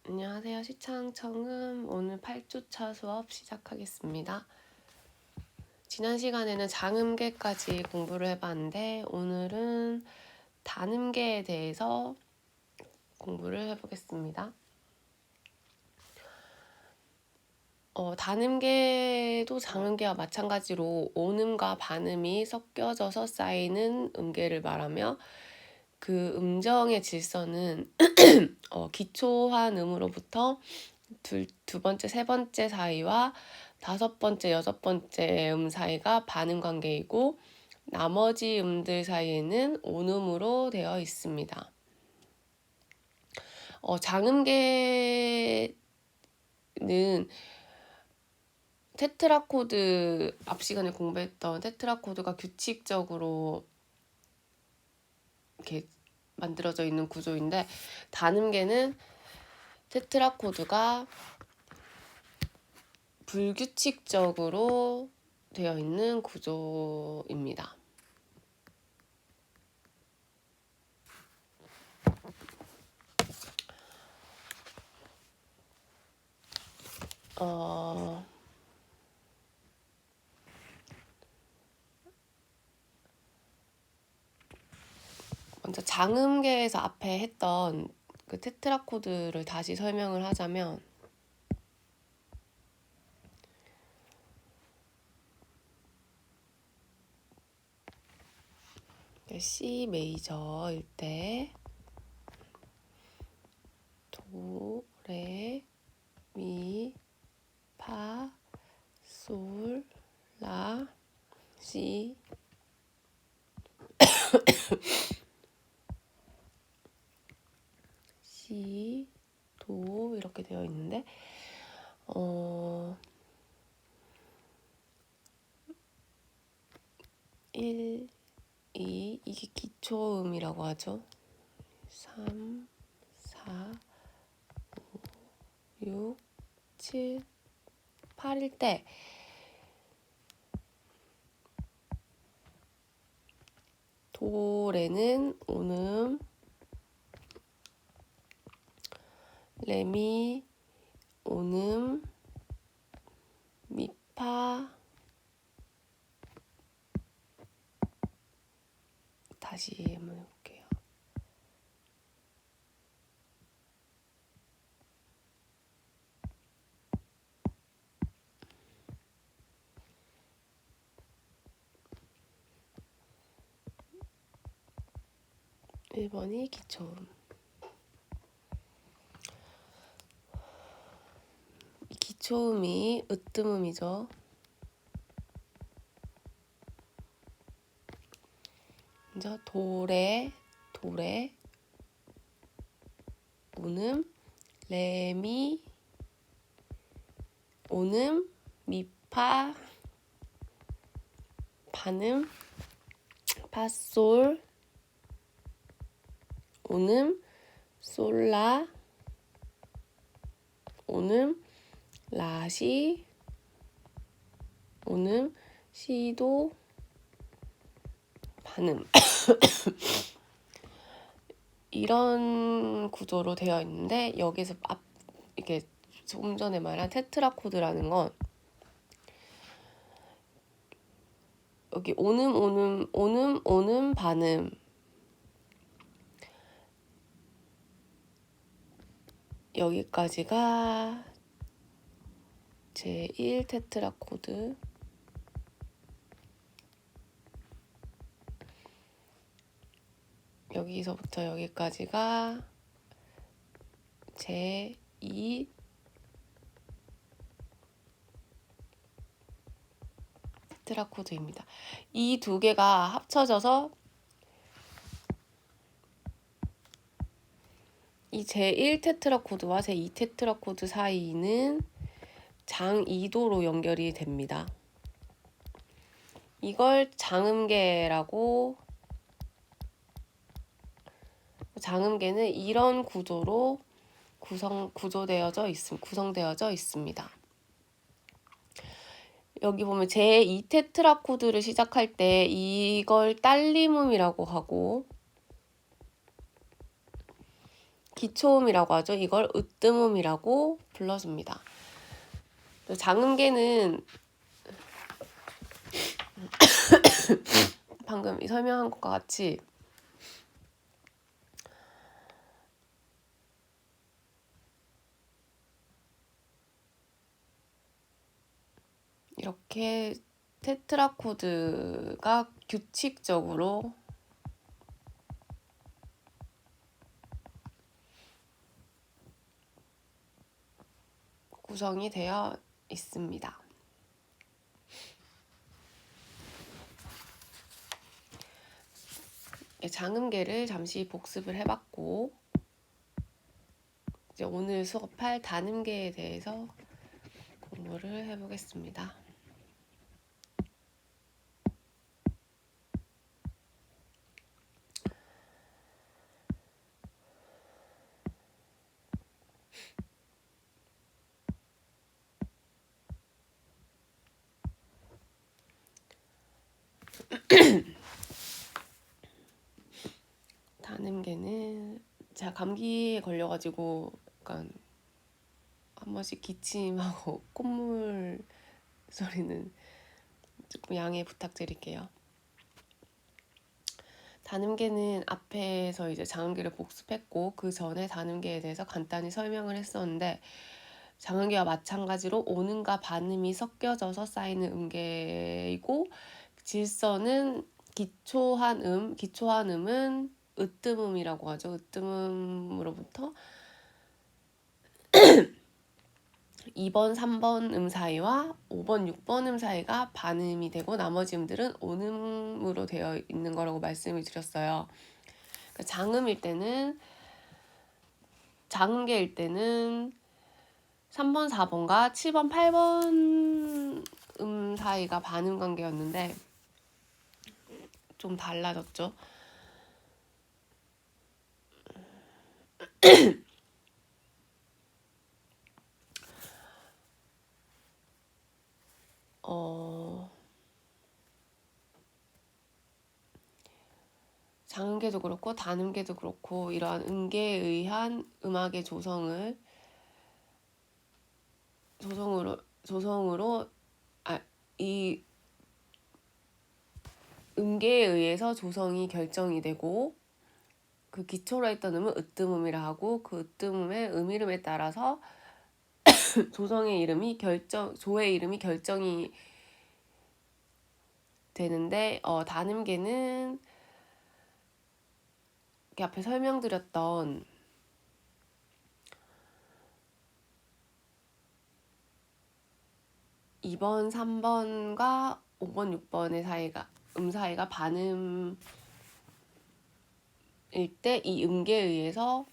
안녕하세요. 시창청음 오늘 8주차 수업 시작하겠습니다. 지난 시간에는 장음계까지 공부를 해봤는데 오늘은 단음계에 대해서 공부를 해보겠습니다. 단음계도 장음계와 마찬가지로 온음과 반음이 섞여져서 쌓이는 음계를 말하며 그 음정의 질서는 기초한 음으로부터 두 번째, 세 번째 사이와 다섯 번째, 여섯 번째 음 사이가 반음 관계이고 나머지 음들 사이에는 온음으로 되어 있습니다. 장음계는 테트라코드, 앞 시간에 공부했던 테트라코드가 규칙적으로 이렇게 만들어져 있는 구조인데 단음계는 테트라코드가 불규칙적으로 되어 있는 구조입니다. 먼저 장음계에서 앞에 했던 그 테트라코드를 다시 설명을 하자면 C 메이저일 때 도, 레, 미, 파, 솔, 라, 시, 시, 도 이렇게 되어 있는데 1, 2 이게 기초음이라고 하죠. 3, 4, 5, 6, 7, 8일 때 도레는 온음, 레미 온음, 미파 다시 한번 해볼게요. 일 번이 기초음. 이 기초음이 으뜸음이죠. 먼저 도레, 온음, 레미, 온음, 미파, 반음, 파솔, 온음, 솔라, 온음, 라시, 온음, 시도, 반음. 이런 구조로 되어 있는데 여기서 이게 조금 전에 말한 테트라코드라는 건 여기 온음, 반음 여기까지가 제1 테트라코드 여기서부터 여기까지가 제2 테트라코드입니다. 이 두 개가 합쳐져서 이 제1 테트라코드와 제2 테트라코드 사이는 장2도로 연결이 됩니다. 이걸 장음계라고, 장음계는 이런 구조로 구성되어져 있습니다. 여기 보면 제2 테트라코드를 시작할 때 이걸 딸림음이라고 하고 기초음이라고 하죠. 이걸 으뜸음이라고 불러줍니다. 장음계는 방금 설명한 것과 같이 이렇게 테트라코드가 규칙적으로 구성이 되어 있습니다. 장음계를 잠시 복습을 해봤고 이제 오늘 수업할 단음계에 대해서 공부를 해보겠습니다. 단음계는 제가 감기에 걸려가지고 약간 한 번씩 기침하고 콧물 소리는 조금 양해 부탁드릴게요. 단음계는 앞에서 이제 장음계를 복습했고 그 전에 단음계에 대해서 간단히 설명을 했었는데 장음계와 마찬가지로 오음과 반음이 섞여져서 쌓이는 음계이고 질서는 기초한 음은 으뜸음이라고 하죠. 으뜸음으로부터 2번, 3번 음 사이와 5번, 6번 음 사이가 반음이 되고 나머지 음들은 온음으로 되어 있는 거라고 말씀을 드렸어요. 그러니까 장음계일 때는 3번, 4번과 7번, 8번 음 사이가 반음 관계였는데 좀 달라졌죠. 장음계도 그렇고 단음계도 그렇고 이러한 음계에 의한 음악의 조성으로 이 음계에 의해서 조성이 결정이 되고 그 기초로 했던 음은 으뜸음이라 하고 그 으뜸음의 음이름에 따라서 조의 이름이 결정이 되는데 단음계는 이렇게 앞에 설명드렸던 2번, 3번과 5번, 6번의 음 사이가 반음일 때 이 음계에 의해서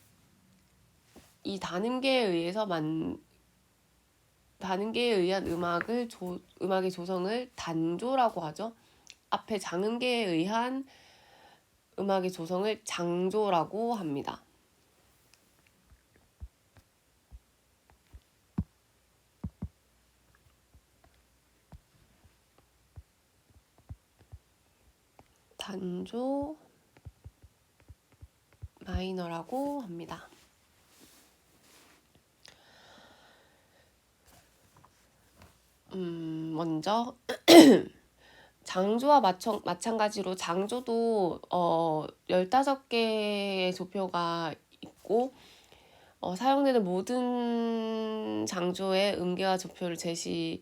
이 단음계에 의한 음악의 조성을 단조라고 하죠. 앞에 장음계에 의한 음악의 조성을 장조라고 합니다. 단조 마이너라고 합니다. 먼저 장조와 마찬가지로 장조도 15개의 조표가 있고 사용되는 모든 장조의 음계와 조표를 제시하면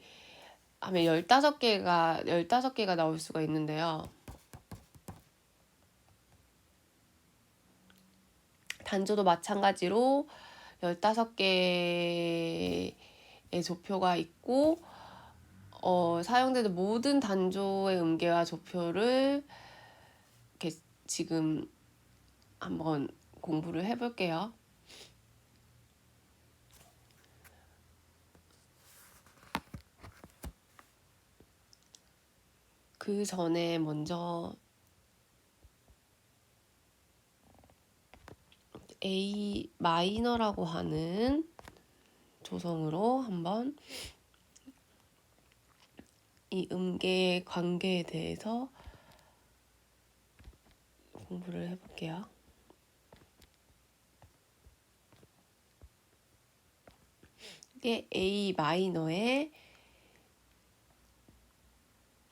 15개가 나올 수가 있는데요. 단조도 마찬가지로 15개의 조표가 있고 사용되는 모든 단조의 음계와 조표를 이렇게 지금 한번 공부를 해볼게요. 그 전에 먼저 A 마이너라고 하는 조성으로 한번 이 음계의 관계에 대해서 공부를 해볼게요. 이게 A 마이너의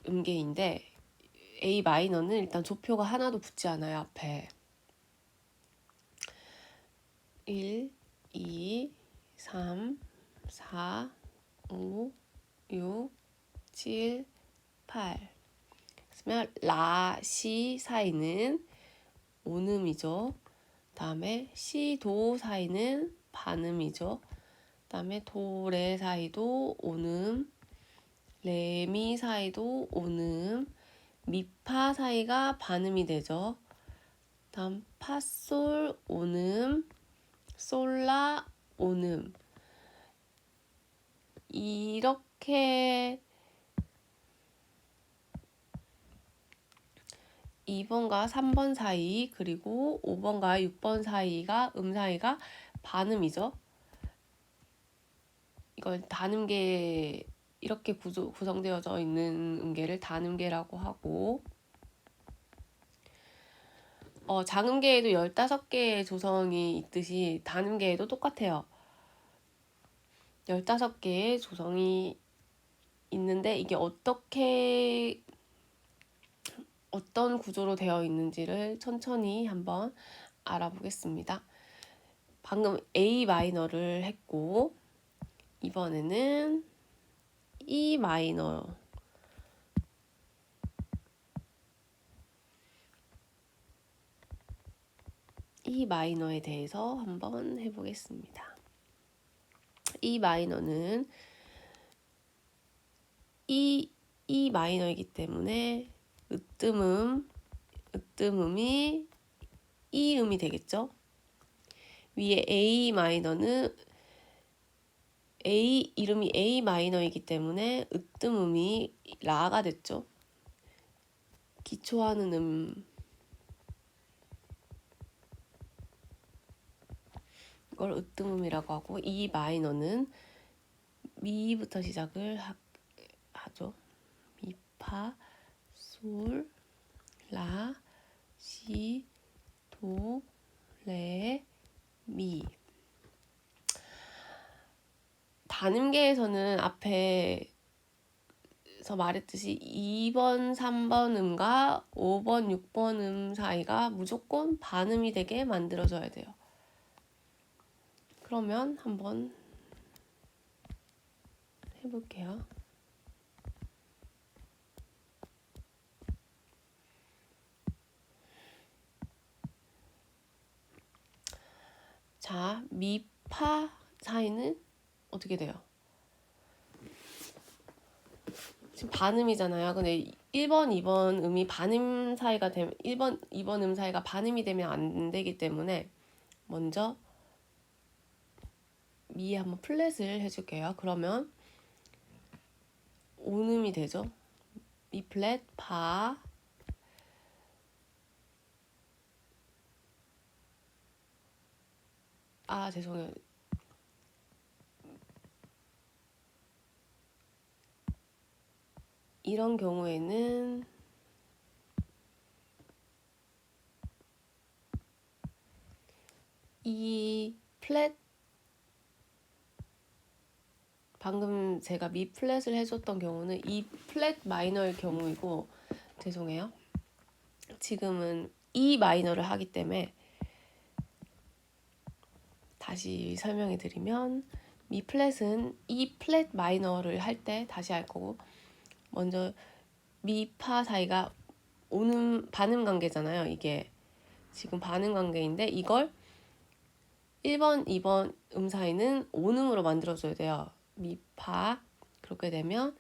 음계인데 A 마이너는 일단 조표가 하나도 붙지 않아요. 앞에 1, 2, 3, 4, 5, 6, 7, 8. 그러면 라, 시 사이는 온음이죠. 다음에 시, 도 사이는 반음이죠. 다음에 도, 레 사이도 온음, 레, 미 사이도 온음, 미, 파 사이가 반음이 되죠. 다음 파, 솔, 온음, 솔, 라, 온음. 이렇게 2번과 3번 사이 그리고 5번과 6번 사이가 사이가 반음이죠. 이걸 단음계 이렇게 구성되어져 있는 음계를 단음계라고 하고 장음계에도 15개의 조성이 있듯이 단음계에도 똑같아요. 15개의 조성이 있는데 이게 어떤 구조로 되어 있는지를 천천히 한번 알아보겠습니다. 방금 A 마이너를 했고 이번에는 E 마이너 E 마이너에 대해서 한번 해보겠습니다. E 마이너는 E 마이너이기 때문에 으뜸음이 E음이 되겠죠. 위에 A 마이너는 이름이 A 마이너이기 때문에 으뜸음이 라가 됐죠. 기초하는 이걸 으뜸음이라고 하고 E 마이너는 미부터 시작을 하죠. 미, 파, 솔, 라, 시, 도, 레, 미. 단음계에서는 앞에서 말했듯이 2번, 3번 음과 5번, 6번 음 사이가 무조건 반음이 되게 만들어져야 돼요. 그러면 한번 해볼게요. 자, 미, 파 사이는 어떻게 돼요? 지금 반음이잖아요. 근데 1번, 2번 음이 반음 사이가 되면 1번, 2번 음 사이가 반음이 되면 안 되기 때문에 먼저 미에 한번 플랫을 해줄게요. 그러면 온음이 되죠. 미 플랫, 파, 죄송해요. 이런 경우에는 이 플랫 방금 제가 미 플랫을 해줬던 경우는 이 플랫 마이너의 경우이고 죄송해요. 지금은 이 마이너를 하기 때문에 다시 설명해 드리면 미 플랫은 이 플랫 마이너를 할 때 다시 할 거고 먼저 미 파 사이가 반음 관계잖아요. 이게 지금 반음 관계인데 이걸 1번, 2번 음 사이는 온음으로 만들어줘야 돼요. 미, 파. 그렇게 되면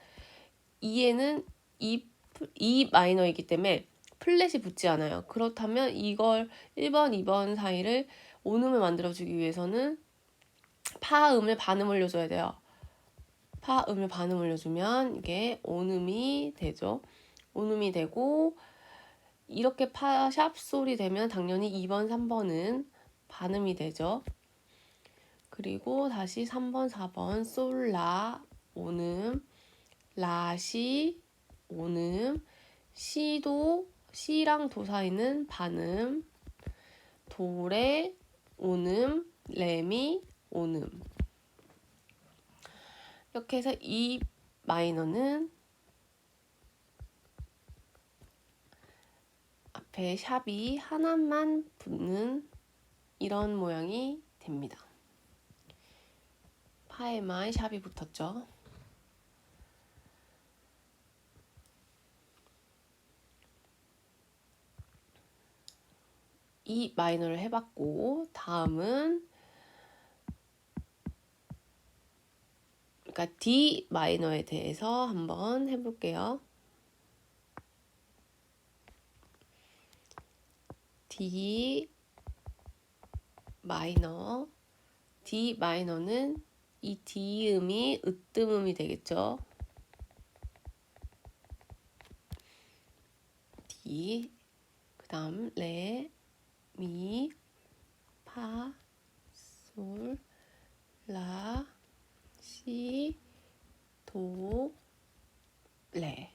2에는 이 마이너이기 때문에 플랫이 붙지 않아요. 그렇다면 이걸 1번, 2번 사이를 온음을 만들어주기 위해서는 파음을 반음 올려줘야 돼요. 파음을 반음 올려주면 이게 온음이 되죠. 온음이 되고 이렇게 파 샵 솔이 되면 당연히 2번, 3번은 반음이 되죠. 그리고 다시 3번, 4번 솔, 라, 온음, 라시, 온음, 시도, 시랑 도 사이는 반음, 도레, 온음, 레미, 온음. 이렇게 해서 E 마이너는 앞에 샵이 하나만 붙는 이런 모양이 됩니다. 파에만 샵이 붙었죠. E 마이너를 해봤고, 다음은 그러니까 D 마이너에 대해서 한번 해볼게요. D 마이너. D 마이너는 이 D음이 으뜸음이 되겠죠. D. 그 다음 레, 미, 파, 솔, 라, 시, 도, 레.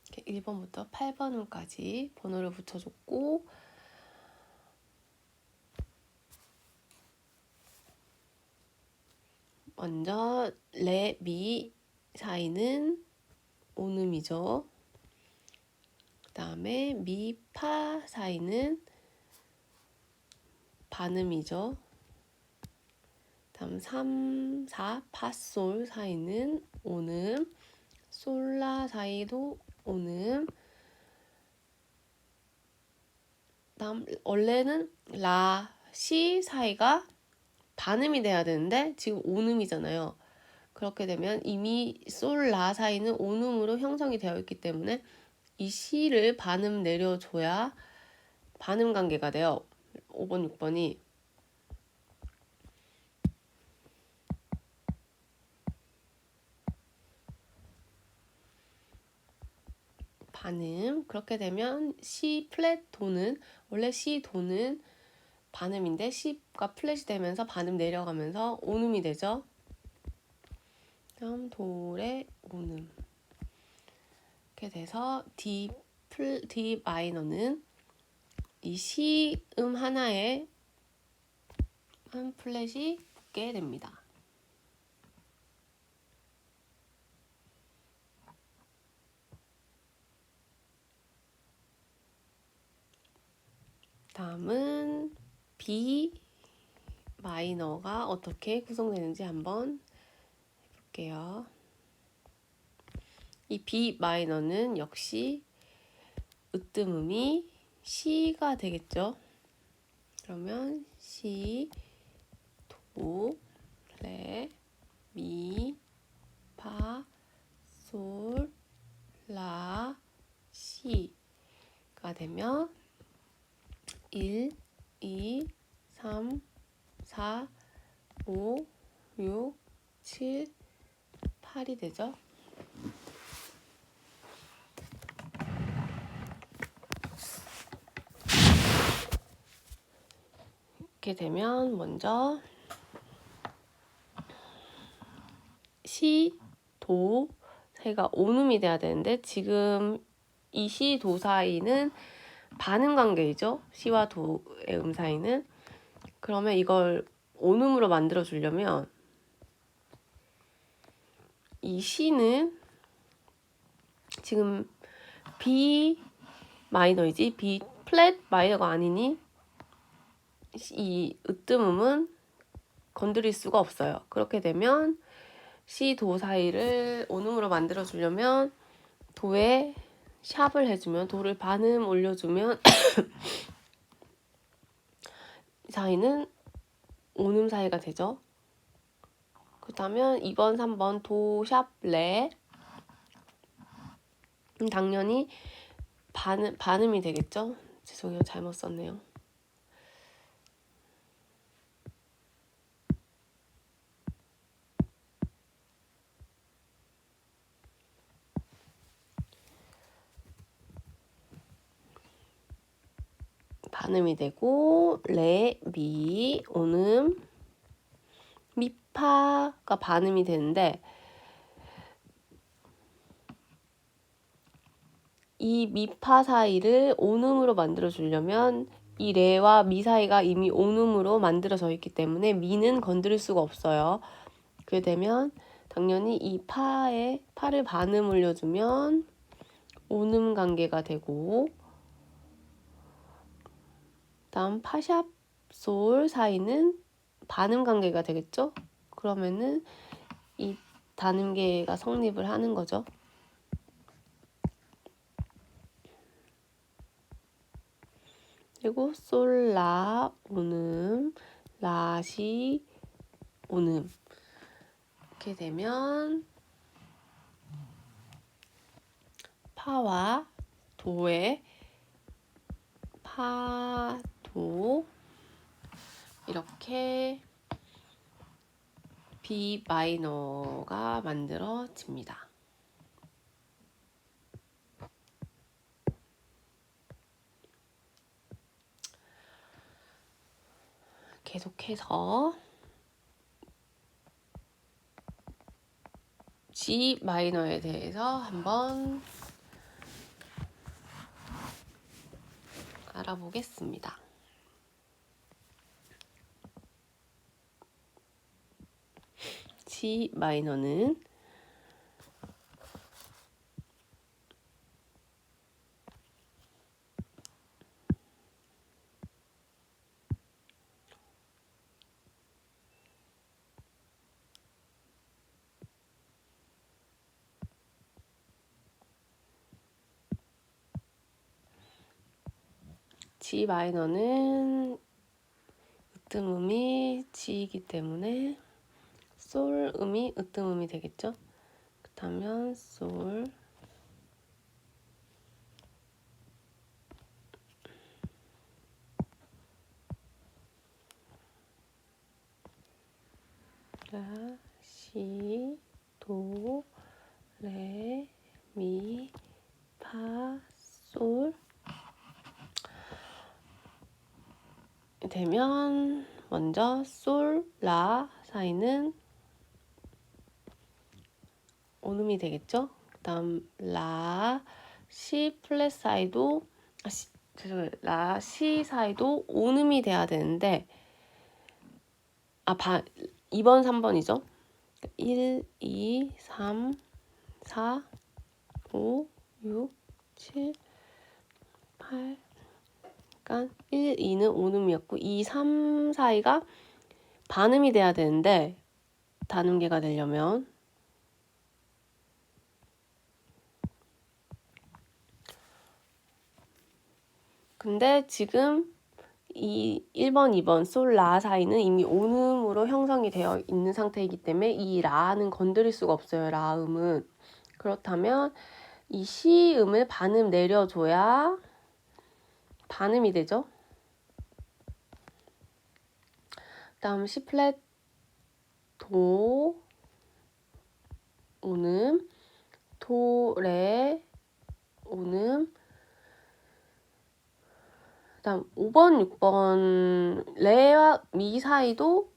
이렇게 1번부터 8번까지 번호를 붙여줬고, 먼저 레, 미 사이는 온음이죠. 그 다음에 미, 파 사이는 반음이죠. 다음 3, 4, 파, 솔 사이는 온음, 솔라 사이도 온음. 다음 원래는 라, 시 사이가 반음이 돼야 되는데 지금 온음이잖아요. 그렇게 되면 이미 솔, 라 사이는 온음으로 형성이 되어 있기 때문에 이 시를 반음 내려줘야 반음 관계가 돼요. 5번, 6번이. 반음. 그렇게 되면 C 플랫 도는, 원래 C 도는 반음인데 C가 플랫이 되면서 반음 내려가면서 온음이 되죠. 다음 도레 온음. 이렇게 돼서 D 마이너는 이 C음 하나에 한 플랫이 붙게 됩니다. 다음은 B 마이너가 어떻게 구성되는지 한번 해볼게요. 이 B 마이너는 역시 으뜸음이 C가 되겠죠. 그러면 C, 도, 레, 미, 파, 솔, 라, 시가 되면 1, 2, 3, 4, 5, 6, 7, 8이 되죠. 이렇게 되면 먼저 시, 도 사이가 온음이 돼야 되는데 지금 이 시, 도 사이는 반음 관계이죠. 시와 도의 음 사이는. 그러면 이걸 온음으로 만들어 주려면 이 시는 지금 B 마이너이지 B 플랫 마이너가 아니니 이 으뜸음은 건드릴 수가 없어요. 그렇게 되면 C, 도 사이를 온음으로 만들어 주려면 도에 샵을 해주면, 도를 반음 올려주면 이 사이는 온음 사이가 되죠. 그렇다면 2번, 3번 도, 샵, 레 당연히 반음이 되겠죠. 죄송해요. 잘못 썼네요. 반음이 되고 레, 미, 온음, 미파가 반음이 되는데 이 미파 사이를 온음으로 만들어 주려면 이 레와 미 사이가 이미 온음으로 만들어져 있기 때문에 미는 건드릴 수가 없어요. 그게 되면 당연히 이 파를 반음 올려주면 온음 관계가 되고, 다음 파샵 솔 사이는 반음 관계가 되겠죠? 그러면은 이 단음계가 성립을 하는 거죠. 그리고 솔, 라, 온음, 라시, 온음. 이렇게 되면 파와 도의 파, 도 이렇게 B 마이너가 만들어집니다. 계속해서 G 마이너에 대해서 한번 알아보겠습니다. G 마이너는 G 마이너는 으뜸음이 G이기 때문에 솔 음이 으뜸음이 되겠죠? 그렇다면 솔 라, 시, 도, 레, 미, 파, 솔 되면 먼저 솔, 라 사이는 온음이 되겠죠? 그 다음 라, 시 플랫 사이도 라, 시 사이도 온음이 돼야 되는데 2번, 3번이죠? 1, 2, 3, 4, 5, 6, 7, 8 그러니까 1, 2는 온음이었고 2, 3 사이가 반음이 돼야 되는데 단음계가 되려면 근데 지금 이 1번, 2번 솔, 라 사이는 이미 온음으로 형성이 되어 있는 상태이기 때문에 이 라는 건드릴 수가 없어요. 라음은. 그렇다면 이 시음을 반음 내려줘야 반음이 되죠. 다음 C 플랫 도 온음, 도, 레, 온음. 다음 5번, 6번 레와 미 사이도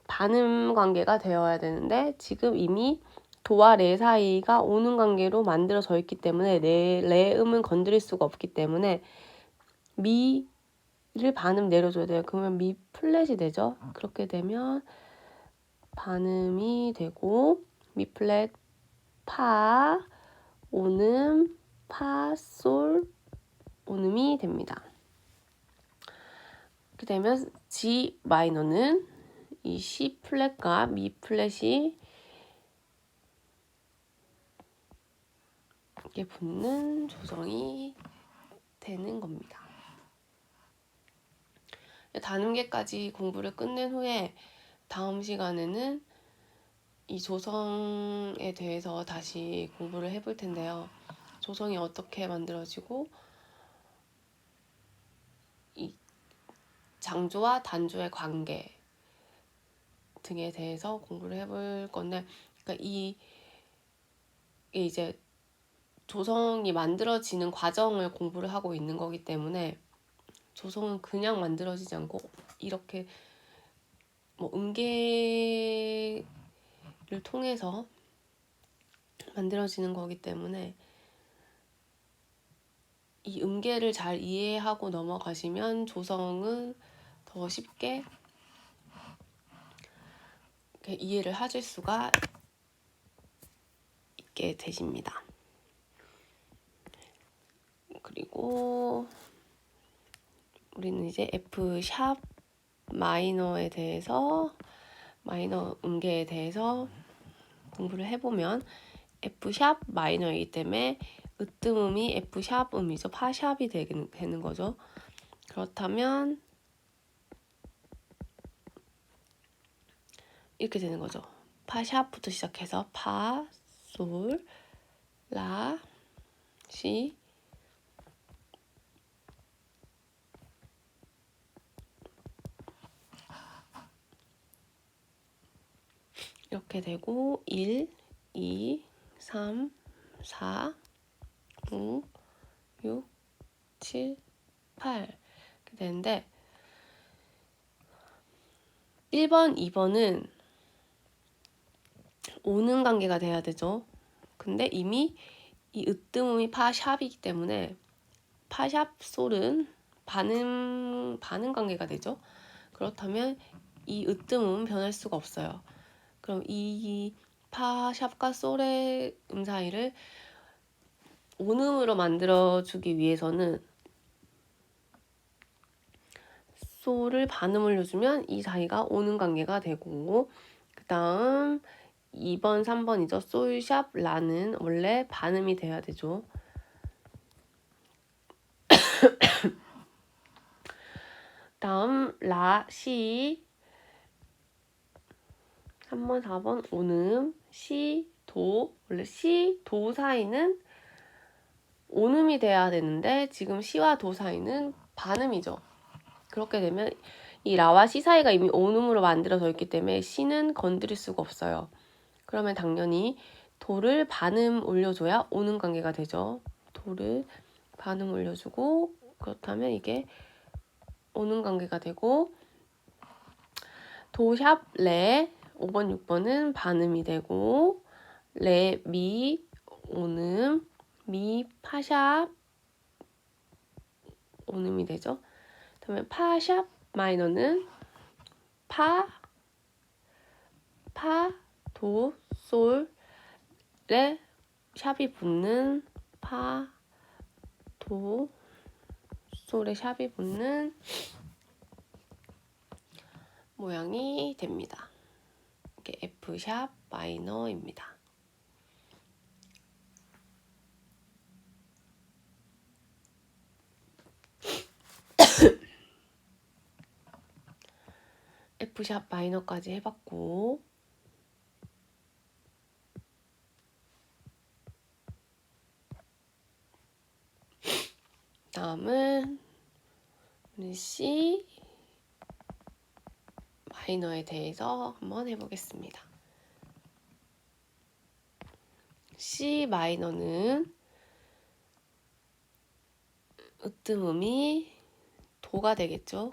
반음 관계가 되어야 되는데 지금 이미 도와 레 사이가 온음 관계로 만들어져 있기 때문에 레음은 건드릴 수가 없기 때문에 미를 반음 내려줘야 돼요. 그러면 미 플랫이 되죠. 그렇게 되면 반음이 되고 미 플랫 파 온음 파 솔 온음이 됩니다. 그렇게 되면 G 마이너는 이 C 플랫과 미 플랫이 이렇게 붙는 조성이 되는 겁니다. 단음계까지 공부를 끝낸 후에 다음 시간에는 이 조성에 대해서 다시 공부를 해볼 텐데요. 조성이 어떻게 만들어지고 이 장조와 단조의 관계 등에 대해서 공부를 해볼 건데, 그러니까 이게 이제 조성이 만들어지는 과정을 공부를 하고 있는 거기 때문에 조성은 그냥 만들어지지 않고 이렇게 뭐 음계를 통해서 만들어지는 거기 때문에 이 음계를 잘 이해하고 넘어가시면 조성은 더 쉽게 이해를 하실 수가 있게 되십니다. 그리고 우리는 이제 F 샵 마이너에 대해서, 마이너 음계에 대해서 공부를 해보면 F 샵 마이너이기 때문에 으뜸음이 F 샵 음이죠. 파 샵이 되는 거죠. 그렇다면 이렇게 되는 거죠. 파 샵부터 시작해서 파, 솔, 라, 시, 이렇게 되고 1, 2, 3, 4, 5, 6, 7, 8 이렇게 되는데 1번, 2번은 오는 관계가 돼야 되죠. 근데 이미 이 으뜸음이 파샵이기 때문에 파샵 솔은 반음 관계가 되죠. 그렇다면 이 으뜸음은 변할 수가 없어요. 그럼 이 파샵과 솔의 음 사이를 온음으로 만들어주기 위해서는 솔을 반음을 해주면 이 사이가 오는 관계가 되고, 그 다음 2번, 3번이죠. 솔샵 라는 원래 반음이 돼야 되죠. 다음 라, 시 3번, 4번 오음, 시, 도 원래 시, 도 사이는 온음이 돼야 되는데 지금 시와 도 사이는 반음이죠. 그렇게 되면 이 라와 시 사이가 이미 온음으로 만들어져 있기 때문에 시는 건드릴 수가 없어요. 그러면 당연히 도를 반음 올려줘야 오는 관계가 되죠. 도를 반음 올려주고 그렇다면 이게 오는 관계가 되고 도샵 레 5번, 6번은 반음이 되고 레, 미, 오음, 미, 파샵 오음이 되죠. 그다음에 파샵 마이너는 파, 도, 솔, 레, 샵이 붙는 파, 도, 솔에 샵이 붙는 모양이 됩니다. 이게 F 샵 마이너입니다. F 샵 마이너까지 해봤고 다음은 C 마이너에 대해서 한번 해보겠습니다. C 마이너는 으뜸음이 도가 되겠죠.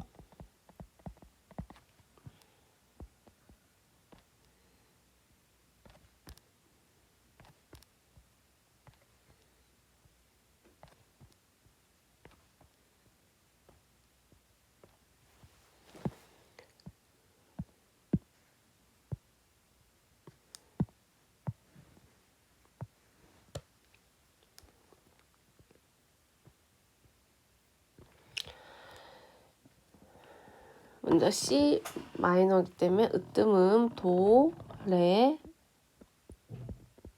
먼저 C 마이너이기 때문에 으뜸음 도, 레,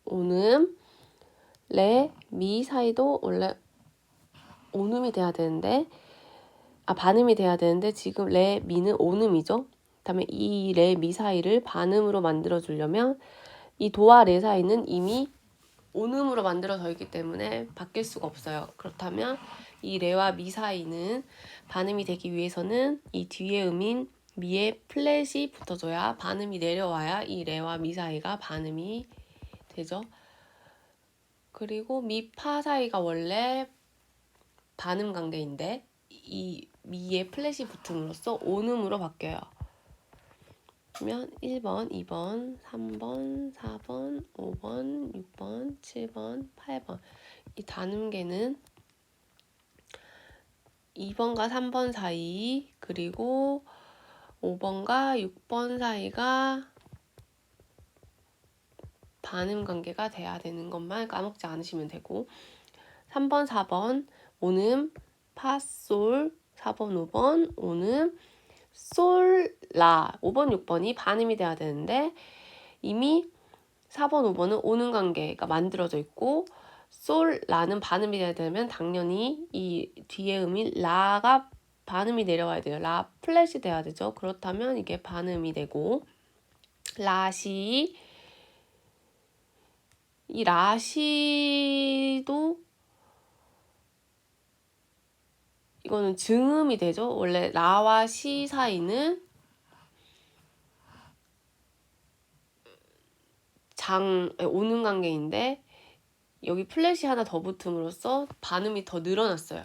오음, 레, 미 사이도 원래 오음이 돼야 되는데 반음이 돼야 되는데 지금 레, 미는 오음이죠. 그다음에 이 레, 미 사이를 반음으로 만들어 주려면 이 도와 레 사이는 이미 오음으로 만들어져 있기 때문에 바뀔 수가 없어요. 그렇다면 이 레와 미 사이는 반음이 되기 위해서는 이 뒤에 음인 미에 플랫이 붙어줘야 반음이 내려와야 이 레와 미 사이가 반음이 되죠. 그리고 미, 파 사이가 원래 반음 관계인데 이 미에 플랫이 붙음으로써 온음으로 바뀌어요. 그러면 1번, 2번, 3번, 4번, 5번, 6번, 7번, 8번 이 단음계는 2번과 3번 사이, 그리고 5번과 6번 사이가 반음 관계가 돼야 되는 것만 까먹지 않으시면 되고, 3번, 4번 오음, 파, 솔, 4번, 5번 오음, 솔, 라. 5번, 6번이 반음이 돼야 되는데 이미 4번, 5번은 오는 관계가 만들어져 있고 솔, 라는 반음이 돼야 되면 당연히 이 뒤에 음이 라가 반음이 내려와야 돼요. 라 플랫이 돼야 되죠. 그렇다면 이게 반음이 되고, 라시, 이 라시도 이거는 증음이 되죠. 원래 라와 시 사이는 오는 관계인데 여기 플랫이 하나 더 붙음으로써 반음이 더 늘어났어요.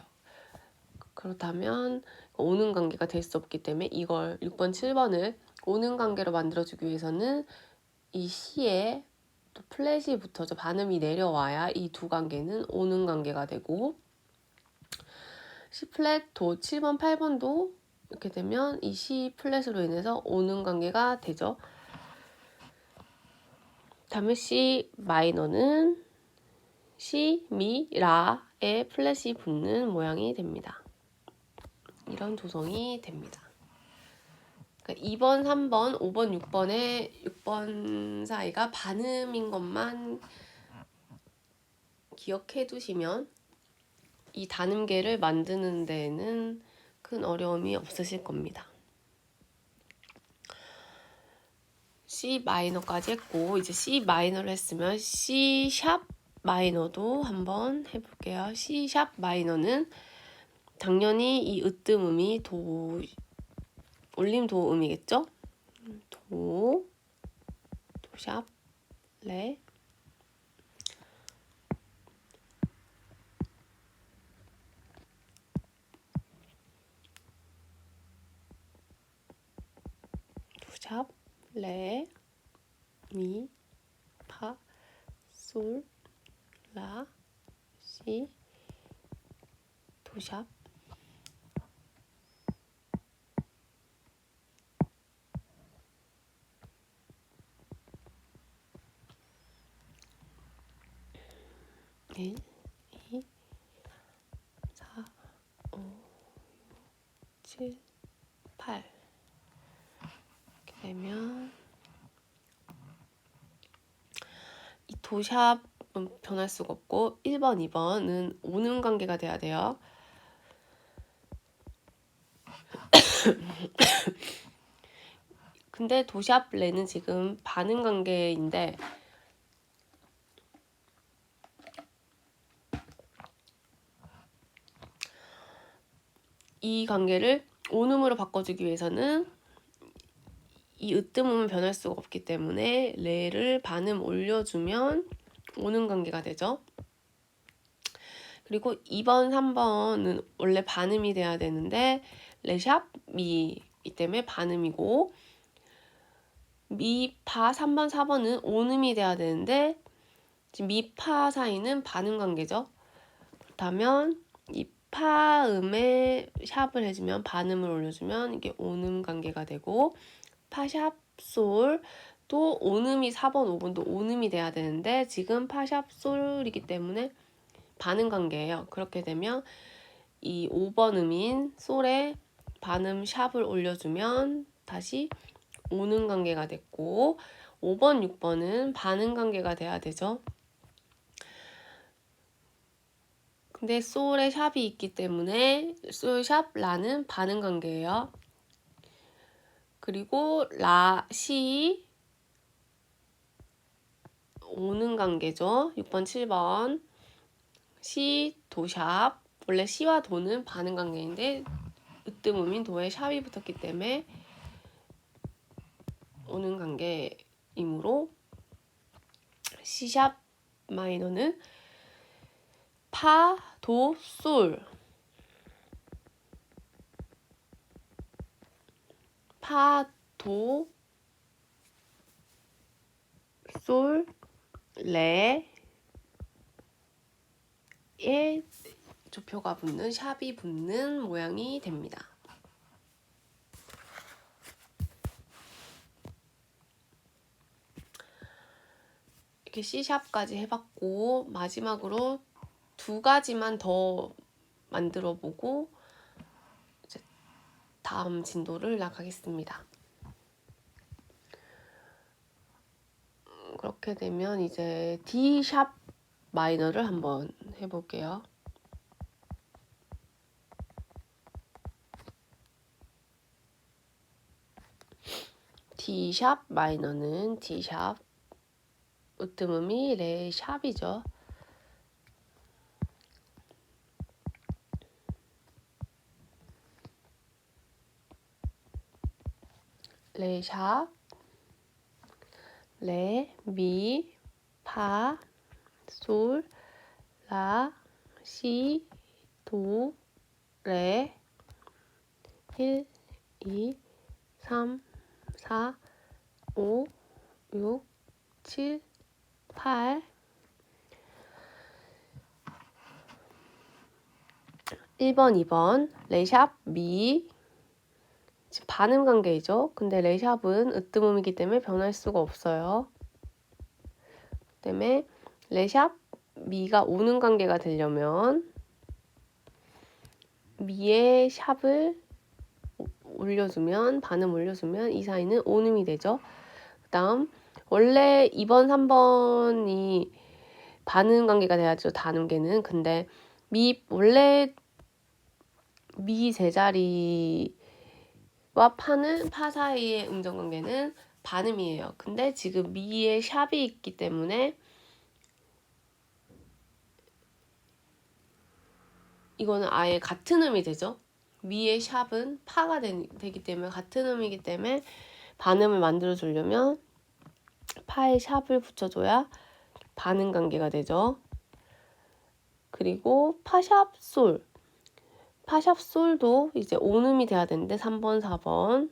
그렇다면 오는 관계가 될 수 없기 때문에 이걸 6번, 7번을 오는 관계로 만들어주기 위해서는 이 시에 또 플랫이 붙어서 반음이 내려와야 이 두 관계는 오는 관계가 되고, C 플랫, 도 7번, 8번도 이렇게 되면 이 C 플랫으로 인해서 오는 관계가 되죠. 다음에 C 마이너는 C, 미, 라에 플랫이 붙는 모양이 됩니다. 이런 조성이 됩니다. 그러니까 2번, 3번, 5번, 6번의 6번 사이가 반음인 것만 기억해 두시면 이 단음계를 만드는 데에는 큰 어려움이 없으실 겁니다. C 마이너까지 했고, 이제 C 마이너를 했으면 C 샵 마이너도 한번 해볼게요. C 샵 마이너는 당연히 이 으뜸음이 올림 도음이겠죠? 도샵, 레, 도샵, 레, 미, 파, 솔, 라, 시, 도샵, 일, 2, 4, 5, 7, 8 이렇게 되면 이 도샵은 변할 수가 없고 1번, 2번은 오는 관계가 돼야 돼요. 근데 도샵, 레는 지금 반응 관계인데 이 관계를 온음으로 바꿔주기 위해서는 이 으뜸음은 변할 수가 없기 때문에 레를 반음 올려주면 오는 관계가 되죠. 그리고 2번, 3번은 원래 반음이 돼야 되는데 레샵, 미이기 때문에 반음이고, 미, 파, 3번, 4번은 온음이 돼야 되는데 지금 미, 파 사이는 반음 관계죠. 그렇다면 이 파음에 샵을 해주면 반음을 올려주면 이게 온음 관계가 되고, 파샵, 솔 또 온음이 4번, 5번도 온음이 돼야 되는데 지금 파샵, 솔이기 때문에 반음 관계예요. 그렇게 되면 이 5번 음인 솔에 반음 샵을 올려주면 다시 오는 관계가 됐고, 5번, 6번은 반음 관계가 돼야 되죠. 근데 솔에 샵이 있기 때문에 솔, 샵, 라는 반음 관계예요. 그리고 라, 시 오는 관계죠. 6번, 7번 시, 도샵. 원래 시와 도는 반응 관계인데 으뜸음인 도에 샵이 붙었기 때문에 오는 관계이므로 C샵 마이너는 파, 도, 솔. 파, 도, 솔, 레의 조표가 붙는, 샵이 붙는 모양이 됩니다. 이렇게 C샵까지 해봤고, 마지막으로 2가지만 더 만들어 보고 이제 다음 진도를 나가겠습니다. 그렇게 되면 이제 D샵 마이너를 한번 해볼게요. D샵 마이너는 D샵, 으뜸음이 레 샵이죠. 레 샵, 레, 미, 파, 솔, 라, 시, 도, 레, 1, 2, 3, 4, 5, 6, 7, 8, 1번, 2번, 레샵, 미, 반음 관계이죠. 근데 레샵은 으뜸음이기 때문에 변할 수가 없어요. 그 다음에 레샵, 미가 오는 관계가 되려면 미의 샵을 올려주면, 반음 올려주면 이 사이는 온음이 되죠. 그 다음 원래 2번, 3번이 반음 관계가 돼야죠. 단음계는. 근데 원래 미 제자리와 파 사이의 음정 관계는 반음이에요. 근데 지금 미의 샵이 있기 때문에 이거는 아예 같은 음이 되죠. 미의 샵은 파가 되기 때문에 같은 음이기 때문에 반음을 만들어 주려면 파에 샵을 붙여줘야 반음 관계가 되죠. 그리고 파샵 솔, 파샵 솔도 이제 온음이 돼야 되는데 3번, 4번.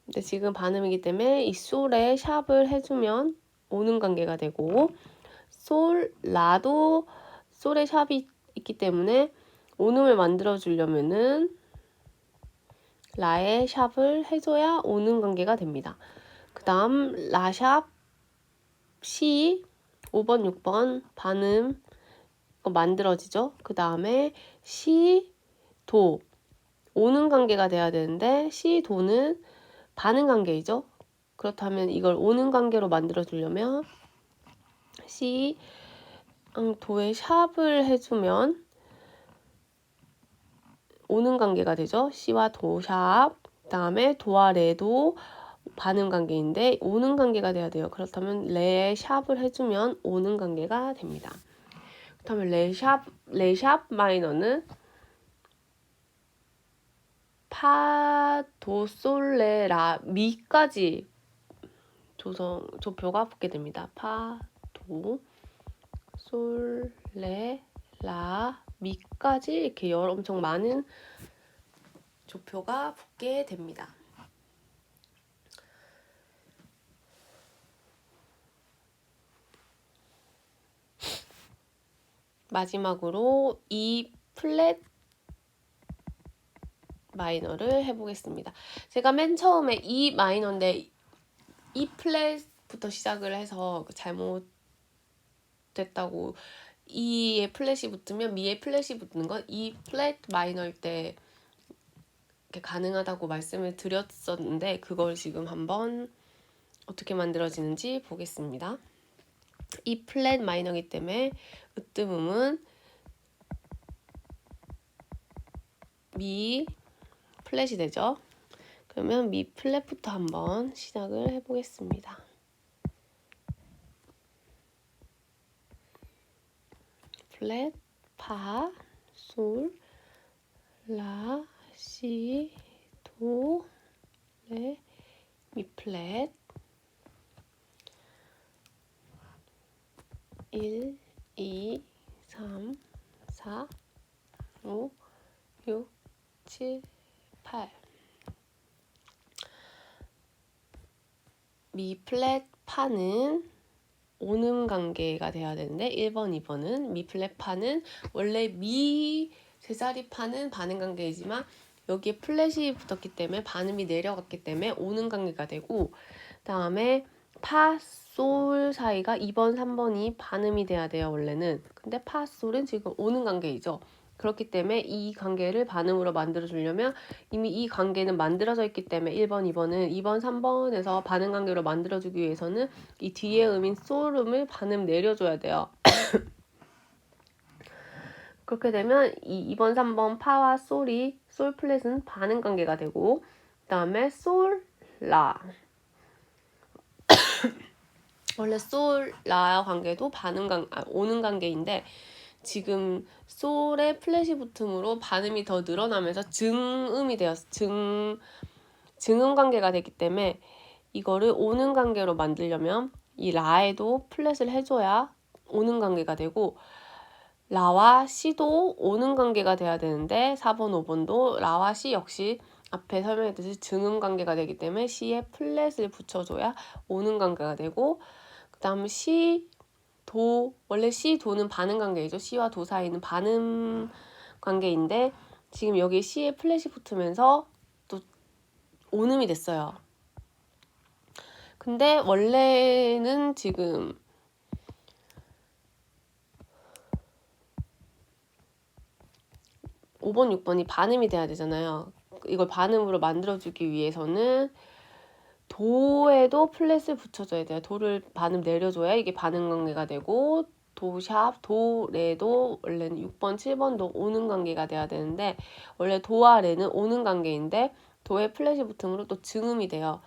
근데 지금 반음이기 때문에 이 솔에 샵을 해주면 오는 관계가 되고, 솔, 라도 솔에 샵이 있기 때문에 온음을 만들어 주려면은 라에 샵을 해줘야 오는 관계가 됩니다. 그 다음 라샵, 시, 5번, 6번 반음 만들어지죠. 그 다음에 시, 도, 오는 관계가 돼야 되는데 시, 도는 반응 관계이죠. 그렇다면 이걸 오는 관계로 만들어 주려면 시, 도에 샵을 해주면 오는 관계가 되죠. 시와 도 샵. 그다음에 도와 레도 반응 관계인데 오는 관계가 돼야 돼요. 그렇다면 레에 샵을 해주면 오는 관계가 됩니다. 그렇다면 레샵 마이너는 파, 도, 솔, 레, 라, 미까지 조표가 붙게 됩니다. 파, 도, 솔, 레, 라, 미까지 이렇게 엄청 많은 조표가 붙게 됩니다. 마지막으로 E 플랫 마이너를 해보겠습니다. 제가 맨 처음에 E 마이너인데 E 플랫부터 시작을 해서 잘못됐다고, E에 플랫이 붙으면 미에 플랫이 붙는 건 E 플랫 마이너일 때 이렇게 가능하다고 말씀을 드렸었는데 그걸 지금 한번 어떻게 만들어지는지 보겠습니다. E 플랫 마이너이기 때문에 으뜸음은 미 플랫이 되죠. 그러면 미 플랫부터 한번 시작을 해보겠습니다. 플랫, 파, 솔, 라, 시, 도, 레, 미 플랫 1, 2, 3, 4, 5, 6, 7, 8 미 플랫, 파는 오는 관계가 돼야 되는데 1번, 2번은 미 플랫 파는 원래 미 제자리 파는 반음 관계이지만 여기에 플랫이 붙었기 때문에 반음이 내려갔기 때문에 오는 관계가 되고, 다음에 파, 솔 사이가 2번, 3번이 반음이 돼야 돼요, 원래는. 근데 파, 솔은 지금 오는 관계이죠. 그렇기 때문에 이 관계를 반음으로 만들어주려면 이미 이 관계는 만들어져 있기 때문에 1번, 2번은 2번, 3번에서 반음 관계로 만들어주기 위해서는 이 뒤에 음인 솔음을 반음 내려줘야 돼요. 그렇게 되면 이 2번, 3번 파와 솔이 솔 플랫은 반음 관계가 되고, 그 다음에 솔, 라. 원래 솔, 라 관계도 오는 관계인데 지금 솔에 플랫이 붙음으로 반음이 더 늘어나면서 증음이 되었어. 증음 관계가 되기 때문에 이거를 오는 관계로 만들려면 이 라에도 플랫을 해줘야 오는 관계가 되고, 라와 시도 오는 관계가 돼야 되는데 4번, 5번도 라와 시 역시 앞에 설명했듯이 증음 관계가 되기 때문에 시에 플랫을 붙여줘야 오는 관계가 되고, 그 다음 시, 도, 원래 시, 도는 반음 관계이죠. 시와 도 사이는 반음 관계인데 지금 여기 시에 플랫이 붙으면서 또 오음이 됐어요. 근데 원래는 지금 5번, 6번이 반음이 돼야 되잖아요. 이걸 반음으로 만들어주기 위해서는 도에도 플랫을 붙여줘야 돼요. 도를 반음 내려줘야 이게 반음 관계가 되고, 도샵, 도레도 원래는 6번, 7번도 오는 관계가 돼야 되는데 원래 도와 레는 오는 관계인데 도에 플랫이 붙음으로 또 증음이 돼요.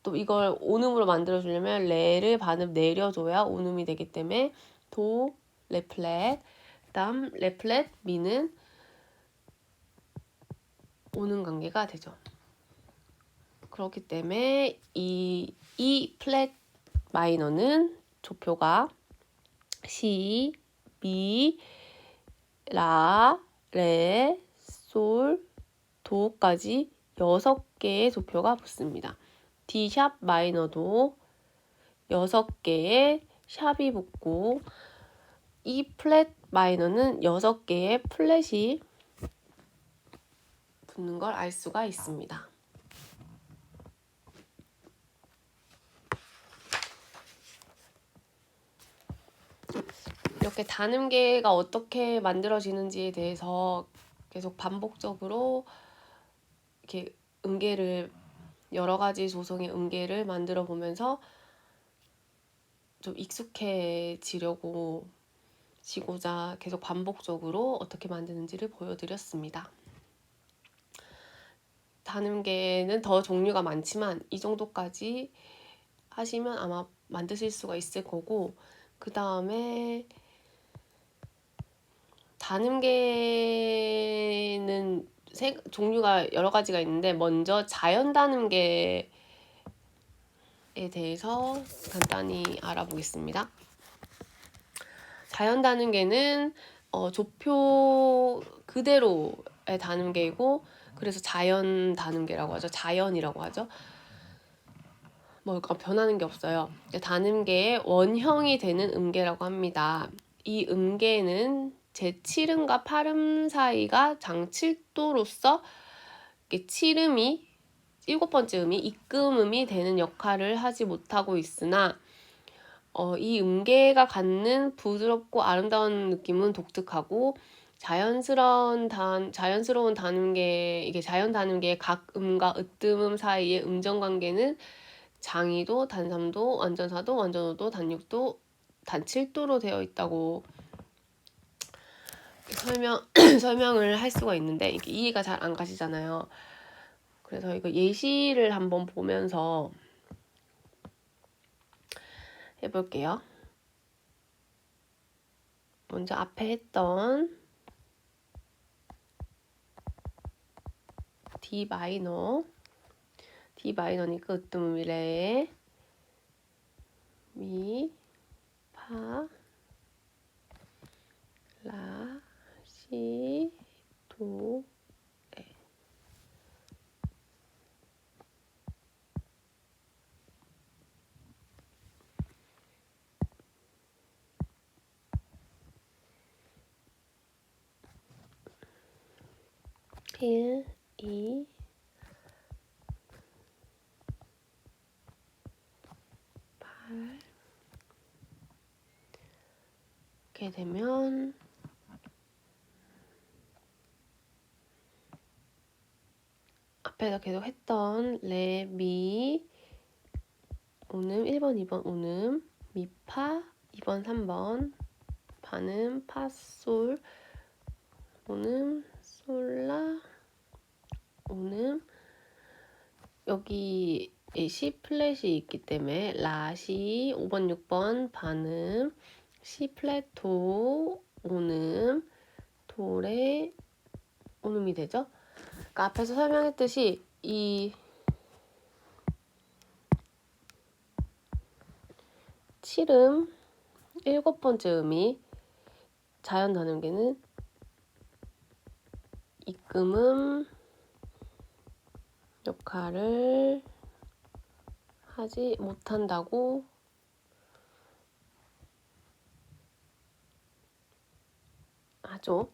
또 이걸 온음으로 만들어주려면 레를 반음 내려줘야 온음이 되기 때문에 도, 레 플랫, 그 다음 레 플랫, 미는 오는 관계가 되죠. 그렇기 때문에 이 플랫 마이너는 조표가 시, 미, 라, 레, 솔, 도까지 6개의 조표가 붙습니다. D샵 마이너도 6개의 샵이 붙고, 이 플랫 마이너는 6개의 플랫이 붙는 걸 알 수가 있습니다. 이렇게 단음계가 어떻게 만들어지는지에 대해서 계속 반복적으로 이렇게 음계를, 여러 가지 조성의 음계를 만들어 보면서 좀 익숙해지려고 지고자 계속 반복적으로 어떻게 만드는지를 보여드렸습니다. 단음계는 더 종류가 많지만 이 정도까지 하시면 아마 만드실 수가 있을 거고, 그 다음에 단음계는 종류가 여러 가지가 있는데 먼저 자연 단음계에 대해서 간단히 알아보겠습니다. 자연 단음계는 조표 그대로의 단음계이고, 그래서 자연 단음계라고 하죠. 자연이라고 하죠. 뭐가 변하는 게 없어요. 단음계의 원형이 되는 음계라고 합니다. 이 음계는 제7음과 8음 사이가 장7도로서 7음이 7번째 음이 입금음이 되는 역할을 하지 못하고 있으나 이 음계가 갖는 부드럽고 아름다운 느낌은 독특하고, 자연스러운 단음계, 이게 자연 단음계의 각 음과 으뜸음 사이의 음정 관계는 장이도, 단삼도, 완전사도, 완전오도, 단육도, 단7도로 되어 있다고 설명을 할 수가 있는데 이게 이해가 잘 안 가시잖아요. 그래서 이거 예시를 한번 보면서 해볼게요. 먼저 앞에 했던 D 마이너니까 으뜸음이래. 미, 파, 라, 시, 도, 레. 1, 2, 8 이렇게 되면 앞에서 계속 했던 레, 미, 오음 1번, 2번 오음, 미, 파 2번, 3번 파는 파, 솔, 오음, 솔, 라, 오음 여기 C 플랫이 있기 때문에 라, 시 5번, 6번 반음 C 플랫, 도, 오음, 도레, 오음이 되죠. 그러니까 앞에서 설명했듯이 이 칠음 7번째 음이 자연 단음계는 입금음 역할을 하지 못한다고 하죠.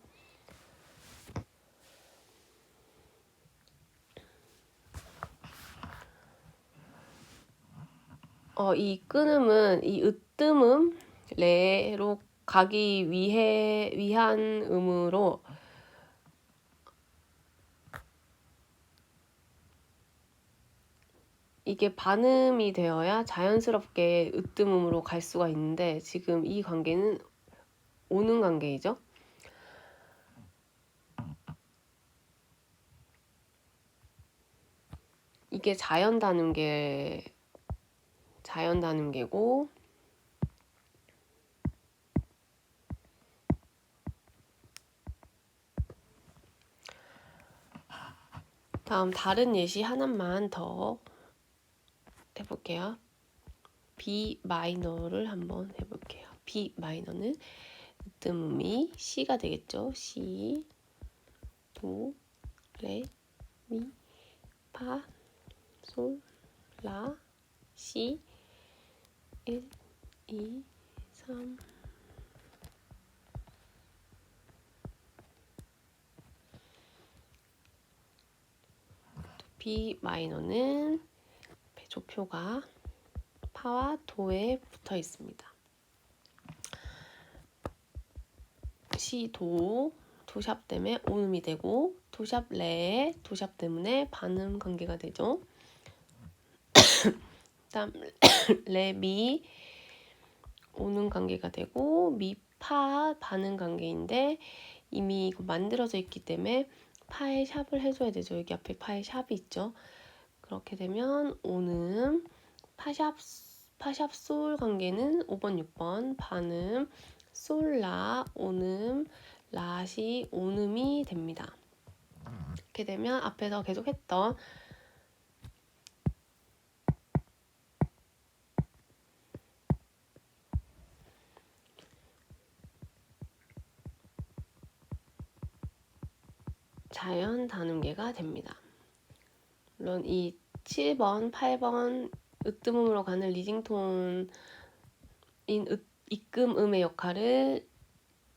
이 끊음은 이 으뜸음 레로 가기 위한 음으로 이게 반음이 되어야 자연스럽게 으뜸음으로 갈 수가 있는데 지금 이 관계는 오는 관계이죠. 이게 자연 단음계고 다음 다른 예시 하나만 더 해볼게요. B 마이너를 한번 해볼게요. B 마이너는 으뜸음이 C가 되겠죠. C, 도, 레, 미, 파, 솔, 라, 시 1, 2, 3 B 마이너는 조표가 파와 도에 붙어 있습니다. C 도, 도샵 때문에 오음이 되고 도샵 레, 도샵 때문에 반음 관계가 되죠. 다음 레, 미 오는 관계가 되고 미, 파 반음 관계인데 이미 이거 만들어져 있기 때문에 파에 샵을 해줘야 되죠. 여기 앞에 파에 샵이 있죠. 그렇게 되면 오는 파샵 솔 관계는 5번, 6번 반음 솔, 라, 오음, 라시, 오음이 됩니다. 이렇게 되면 앞에서 계속 했던 자연 단음계가 됩니다. 물론 이 7번, 8번 으뜸음으로 가는 리딩톤인 입금음의 역할을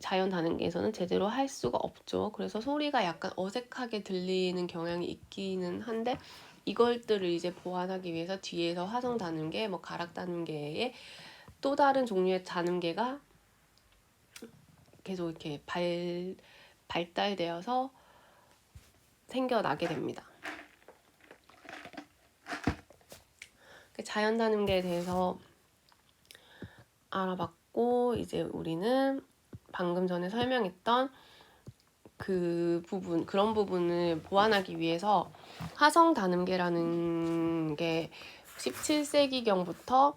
자연 단음계에서는 제대로 할 수가 없죠. 그래서 소리가 약간 어색하게 들리는 경향이 있기는 한데 이것들을 이제 보완하기 위해서 뒤에서 화성 단음계, 뭐 가락 단음계에 또 다른 종류의 단음계가 계속 이렇게 발달되어서 생겨나게 됩니다. 자연 단음계에 대해서 알아봤고 이제 우리는 방금 전에 설명했던 그런 부분을 보완하기 위해서 화성 단음계라는 게 17세기경부터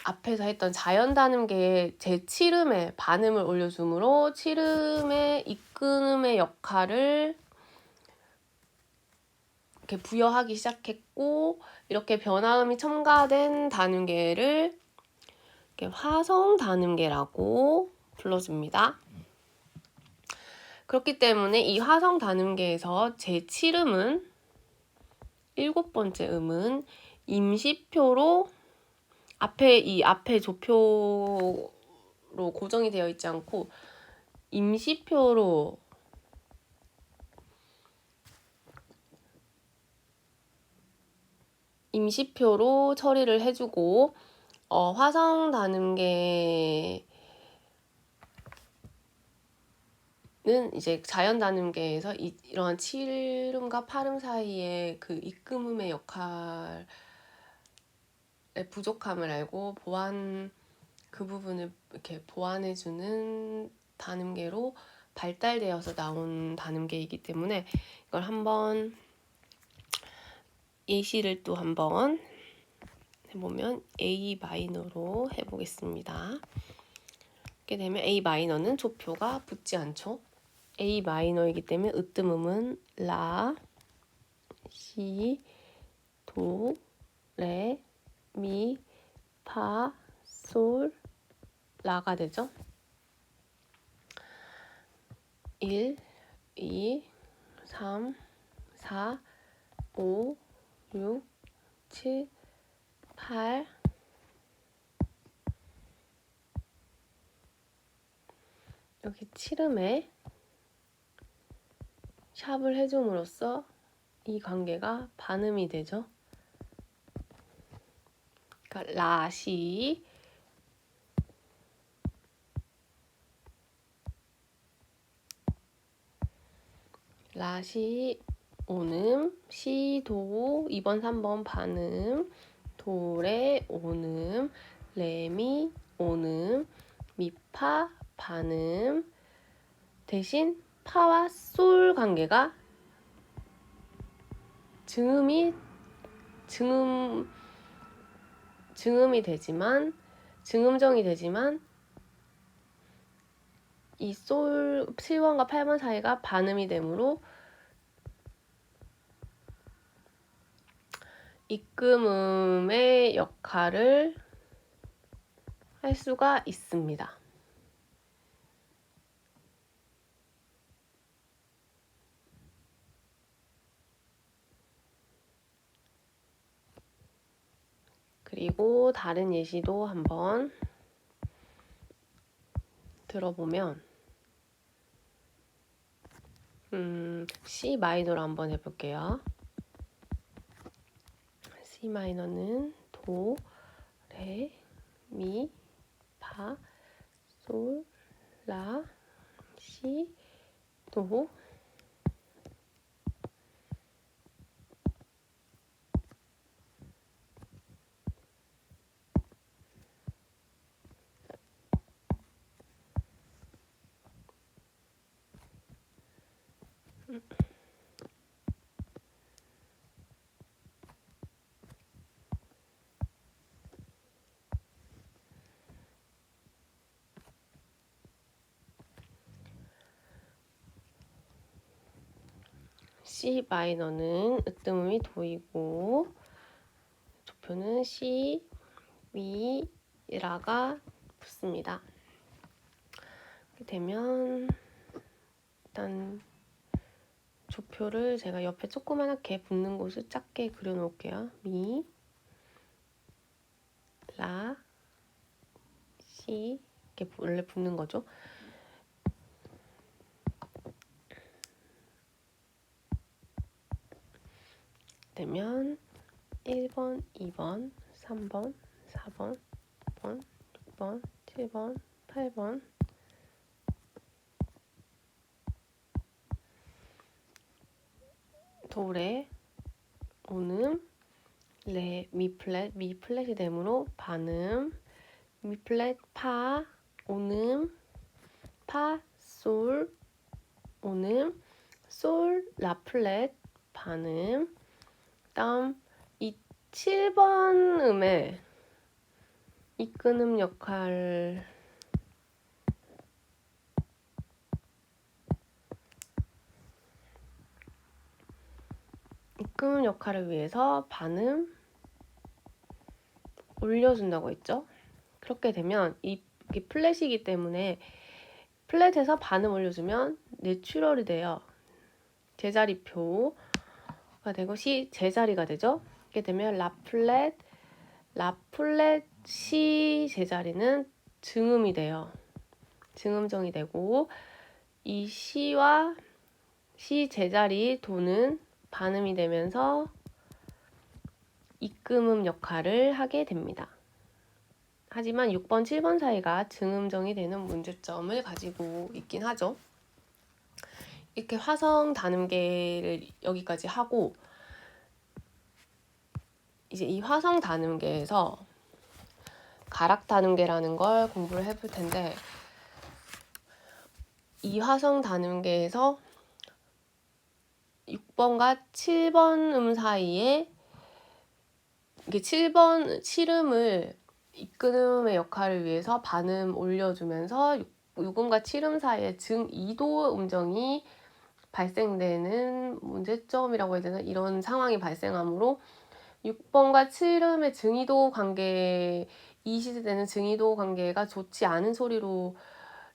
앞에서 했던 자연 단음계의 제7음에 반음을 올려주므로 7음의 입근음의 역할을 이렇게 부여하기 시작했고 이렇게 변화음이 첨가된 단음계를 이렇게 화성 단음계라고 불러줍니다. 그렇기 때문에 이 화성 단음계에서 제7음은 7번째 음은 임시표로 앞에 조표로 고정이 되어 있지 않고 임시표로 임시표로 처리를 해주고 화성 단음계는 이제 자연 단음계에서 이러한 7음과 8음 사이의 그 입금음의 역할의 부족함을 알고 그 부분을 이렇게 보완해주는 단음계로 발달되어서 나온 단음계이기 때문에 이걸 한번 예시를 또 한번 해보면 A 마이너로 해보겠습니다. 이렇게 되면 A 마이너는 조표가 붙지 않죠. A 마이너이기 때문에 으뜸음은 라, 시, 도, 레, 미, 파, 솔, 라가 되죠. 1, 2, 3, 4, 5, 6, 7, 8 여기 7음에 샵을 해줌으로써 이 관계가 반음이 되죠. 그러니까 라시 오음, 시, 도 2번, 3번 반음, 도레 오음, 레미 오음, 미파 반음 대신 파와 솔 관계가 증음이 되지만 증음정이 되지만 이 솔 7번과 8번 사이가 반음이 되므로 입금음의 역할을 할 수가 있습니다. 그리고 다른 예시도 한번 들어보면 C 마이너로 한번 해볼게요. C 마이너는 도, 레, 미, 파, 솔, 라, 시, 도 C 마이너는 으뜸음이 도이고 조표는 C, 미, 라가 붙습니다. 이렇게 되면 일단 조표를 제가 옆에 조그맣게 붙는 곳을 작게 그려놓을게요. 미, 라, 시 이렇게 원래 붙는 거죠. 되면 1번, 2번, 3번, 4번, 5번, 6번, 7번, 8번 도레, 오음, 레, 미 플랫이 되므로 반음, 미 플랫, 파, 오음, 파, 솔, 오음, 솔, 라 플랫, 반음. 다음 이 7번 음의 이끄는 역할 을 위해서 반음 올려준다고 했죠. 그렇게 되면 이게 플랫이기 때문에 플랫에서 반음 올려주면 내추럴이 돼요. 제자리표가 되고 시 제자리가 되죠. 이렇게 되면 라 플랫 시 제자리는 증음이 돼요. 증음정이 되고 이 시와 시 제자리 도는 반음이 되면서 입금음 역할을 하게 됩니다. 하지만 6번, 7번 사이가 증음정이 되는 문제점을 가지고 있긴 하죠. 이렇게 화성 단음계를 여기까지 하고 이제 이 화성 단음계에서 가락 단음계라는 걸 공부를 해볼 텐데 이 화성 단음계에서 6번과 7번 음 사이에 이게 7번 7음을 입금음의 역할을 위해서 반음 올려주면서 6음과 7음 사이에 증2도 음정이 발생되는 문제점이라고 해야 되나? 이런 상황이 발생하므로 6번과 7음의 증2도 관계, 이 시대에는 증2도 관계가 좋지 않은 소리로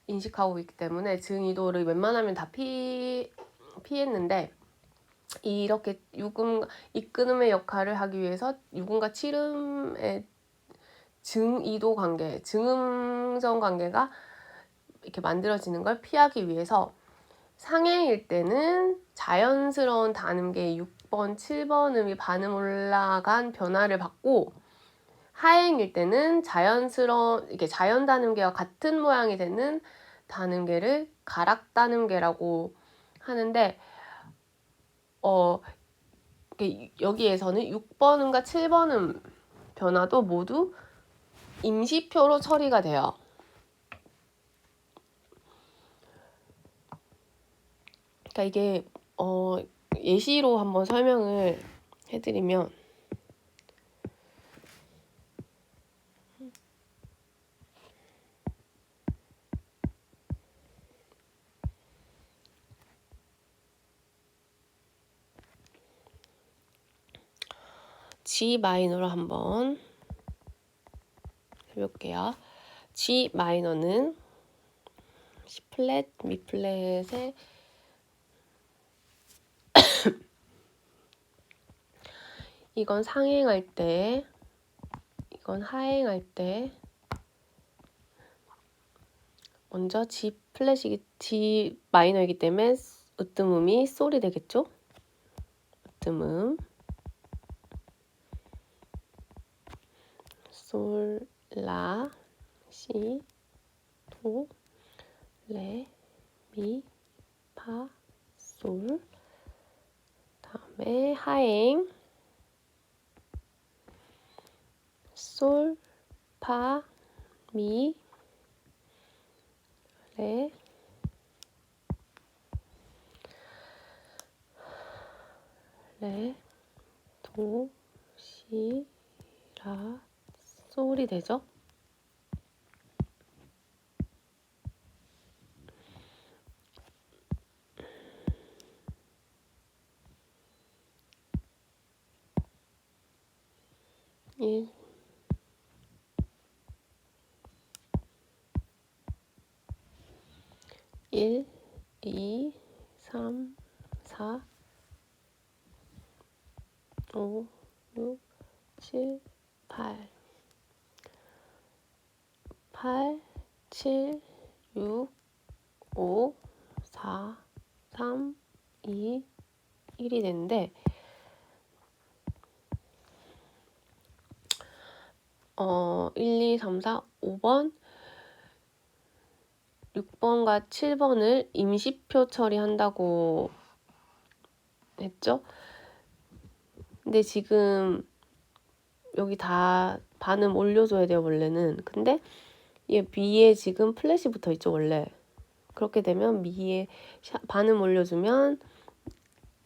인식하고 있기 때문에 증2도를 웬만하면 다 피했는데 이렇게 6음, 입금음의 역할을 하기 위해서 6음과 7음의 증2도 관계, 증음정 관계가 이렇게 만들어지는 걸 피하기 위해서 상행일 때는 자연스러운 단음계 6번, 7번 음이 반음 올라간 변화를 받고 하행일 때는 자연스러운 이게 자연 단음계와 같은 모양이 되는 단음계를 가락 단음계라고 하는데 여기에서는 6번 음과 7번 음 변화도 모두 임시표로 처리가 돼요. 그러니까 이게 예시로 한번 설명을 해드리면 G 마이너로 한번 해볼게요. G 마이너는 C 플랫, 미 플랫에 이건 상행할 때, 이건 하행할 때 먼저 G 플랫이기 G 마이너이기 때문에 으뜸음이 솔이 되겠죠? 으뜸음 솔, 라, 시, 도, 레, 미, 파, 솔. 다음에 하행 솔, 파, 미, 레, 도, 시, 라, 솔이 되죠. 일, 2, 3, 4, 5, 6, 7, 8 8, 7, 6, 5, 4, 3, 2, 1이 되는데 1, 2, 3, 4, 5번 6번과 7번을 임시표 처리한다고 했죠? 근데 지금 여기 다 반음 올려줘야 돼요, 원래는. 근데 얘 미에 지금 플랫이 붙어 있죠, 원래. 그렇게 되면 미에 반음 올려주면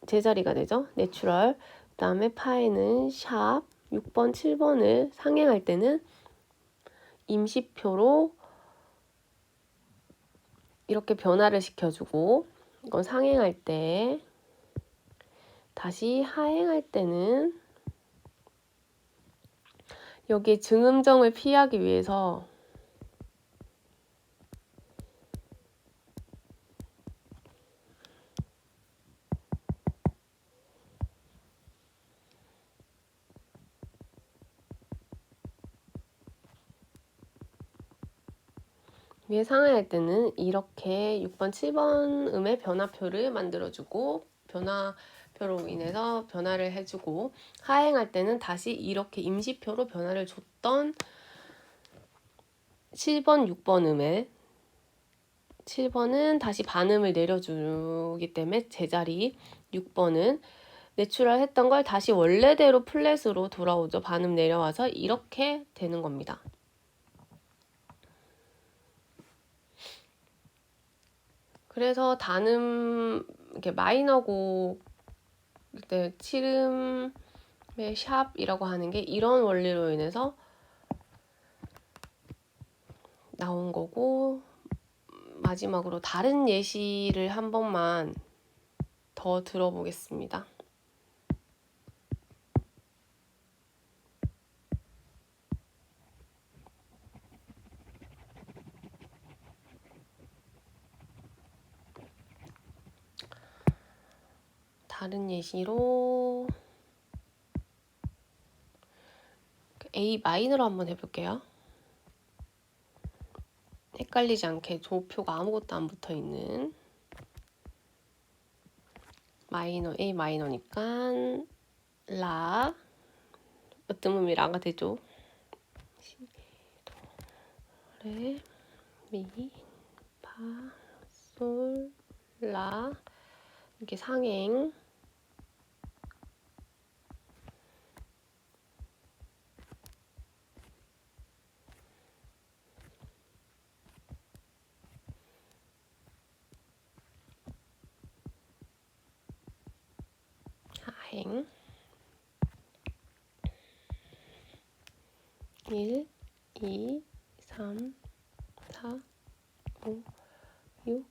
제자리가 되죠, 내추럴. 그 다음에 파에는 샵 6번, 7번을 상행할 때는 임시표로 이렇게 변화를 시켜주고 이건 상행할 때 다시 하행할 때는 여기에 증음정을 피하기 위해서 위에 상하할 때는 이렇게 6번, 7번 음의 변화표를 만들어주고 임시표로 인해서 변화를 해주고, 하행할 때는 다시 이렇게 임시표로 변화를 줬던 7번, 6번 음에 7번은 다시 반음을 내려주기 때문에 제자리, 6번은 내추럴 했던 걸 다시 원래대로 플랫으로 돌아오죠. 반음 내려와서 이렇게 되는 겁니다. 그래서 단음, 이렇게 마이너 곡, 그때 7음의 샵이라고 하는 게 이런 원리로 인해서 나온 거고, 마지막으로 다른 예시를 한 번만 더 들어보겠습니다. 다른 예시로 A 마이너로 한번 해볼게요. 헷갈리지 않게 조표가 아무것도 안 붙어 있는 마이너, A 마이너니까 라, 어떤 음이 라가 되죠. 레, 미, 파, 솔, 라, 이렇게 상행. 하행. 1, 2, 3, 4, 5, 6,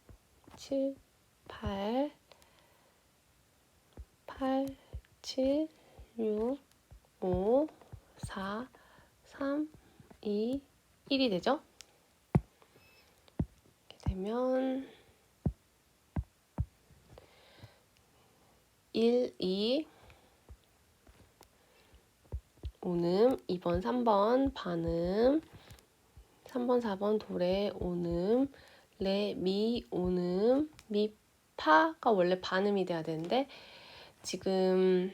7, 8, 7, 6, 5, 4, 3, 2, 1이 되죠? 이렇게 되면 1, 2, 오음, 2번, 3번 반음, 3번, 4번 도레 오음, 레, 미, 오음, 미, 파가 원래 반음이 돼야 되는데 지금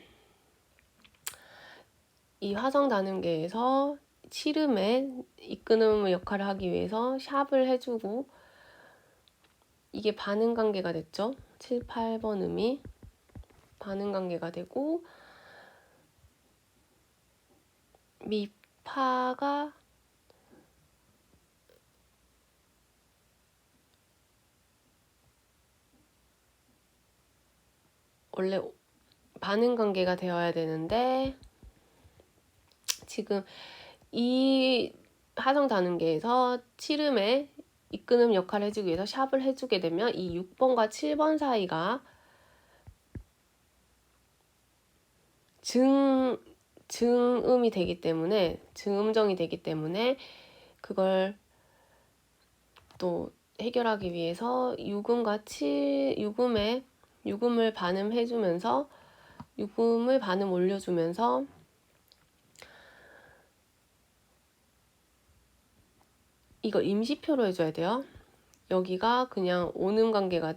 이 화성 단음계에서 7음에 이끄는 역할을 하기 위해서 샵을 해주고 이게 반음 관계가 됐죠. 7, 8번 음이 반음 관계가 되고 미파가 원래 반응 관계가 되어야 되는데 지금 이 하성 단음계에서 7음에 이끄는 역할을 해주기 위해서 샵을 해주게 되면 이 6번과 7번 사이가 증음이 되기 때문에 증음정이 되기 때문에 그걸 또 해결하기 위해서 6음과 6음에 6음을 반음해주면서 6음을 반음 올려주면서 이거 임시표로 해줘야 돼요. 여기가 그냥 오는 관계가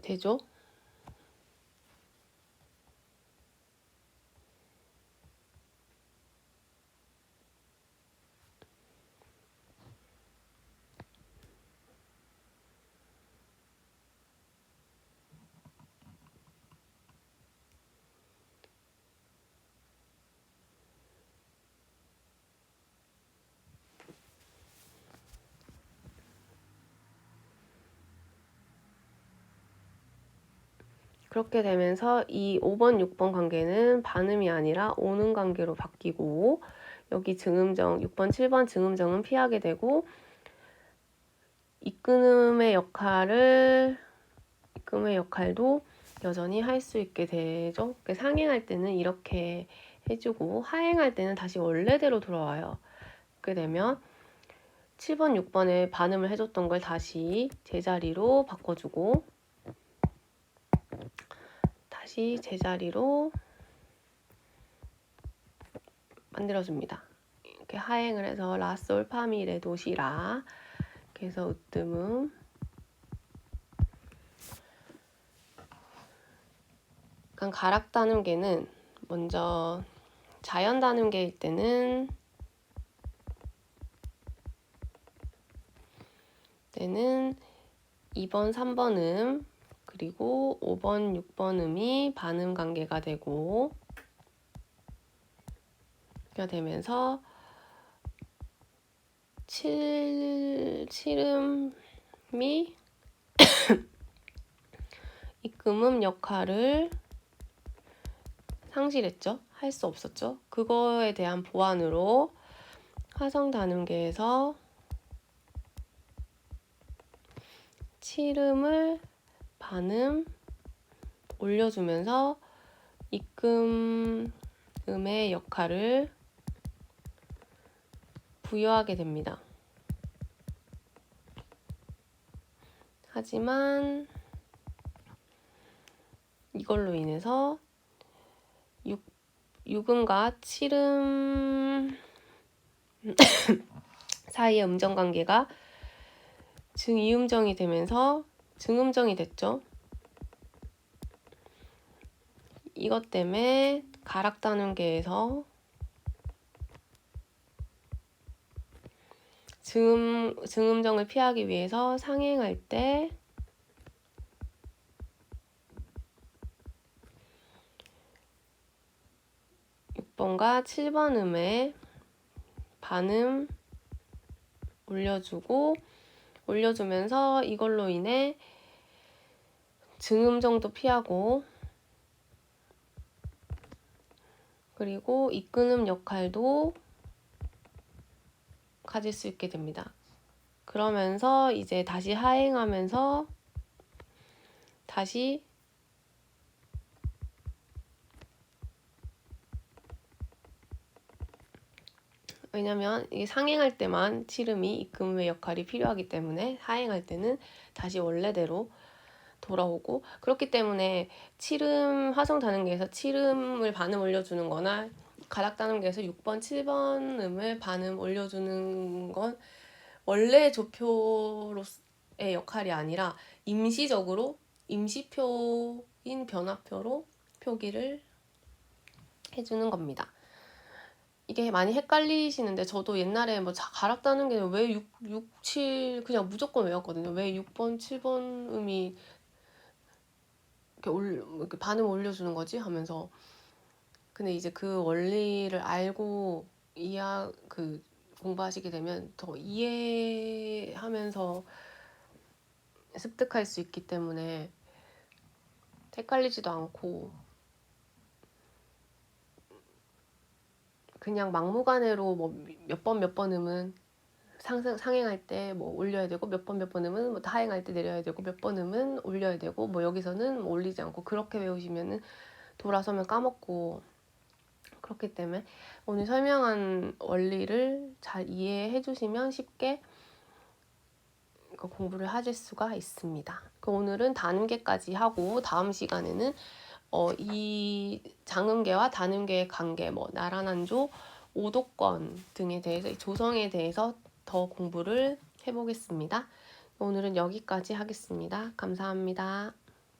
되죠. 그렇게 되면서 이 5번, 6번 관계는 반음이 아니라 오는 관계로 바뀌고 여기 증음정, 6번, 7번 증음정은 피하게 되고 이끄음의 역할도 여전히 할 수 있게 되죠. 상행할 때는 이렇게 해주고 하행할 때는 다시 원래대로 돌아와요. 그렇게 되면 7번, 6번에 반음을 해줬던 걸 다시 제자리로 바꿔주고 다시 제자리로 만들어줍니다. 이렇게 하행을 해서 라, 솔, 파, 미, 레, 도, 시, 라 그래서 으뜸음. 가락 단음계는 먼저 자연 단음계일 때는 2번, 3번 음 그리고 5번, 6번 음이 반음 관계가 되고 가 되면서 7음이 입금음 역할을 상실했죠. 할 수 없었죠. 그거에 대한 보완으로 화성 단음계에서 7음을 반음 올려주면서 입금음의 역할을 부여하게 됩니다. 하지만 이걸로 인해서 6음과 7음 사이의 음정 관계가 증이음정이 되면서 증음정이 됐죠. 이것 때문에 가락 단음계에서 증음정을 피하기 위해서 상행할 때 6번과 7번 음에 반음 올려주면서 이걸로 인해 증음정도 피하고 그리고 이끈음 역할도 가질 수 있게 됩니다. 그러면서 이제 다시 하행하면서 다시 왜냐면 이게 상행할 때만 7음이 입금음의 역할이 필요하기 때문에 하행할 때는 다시 원래대로 돌아오고 그렇기 때문에 7음 화성 단음계에서 7음을 반음 올려주는 거나 가락 단음계에서 6번, 7번 음을 반음 올려주는 건 원래 조표로의 역할이 아니라 임시적으로 임시표인 변화표로 표기를 해주는 겁니다. 이게 많이 헷갈리시는데 저도 옛날에 뭐 가락 단음계는 왜 6, 7 그냥 무조건 외웠거든요. 왜 6번, 7번 음이 이렇게 반음 올려주는 거지? 하면서 근데 이제 그 원리를 알고 공부하시게 되면 더 이해하면서 습득할 수 있기 때문에 헷갈리지도 않고 그냥 막무가내로 뭐 몇 번 음은 상행할 때 뭐 올려야 되고 몇 번 음은 뭐 하행할 때 내려야 되고 몇 번 음은 올려야 되고 뭐 여기서는 뭐 올리지 않고 그렇게 외우시면은 돌아서면 까먹고 그렇기 때문에 오늘 설명한 원리를 잘 이해해 주시면 쉽게 공부를 하실 수가 있습니다. 오늘은 단음계까지 하고 다음 시간에는 이 장음계와 단음계의 관계, 뭐 나라난조, 오도권 등에 대해서 조성에 대해서 더 공부를 해보겠습니다. 오늘은 여기까지 하겠습니다. 감사합니다.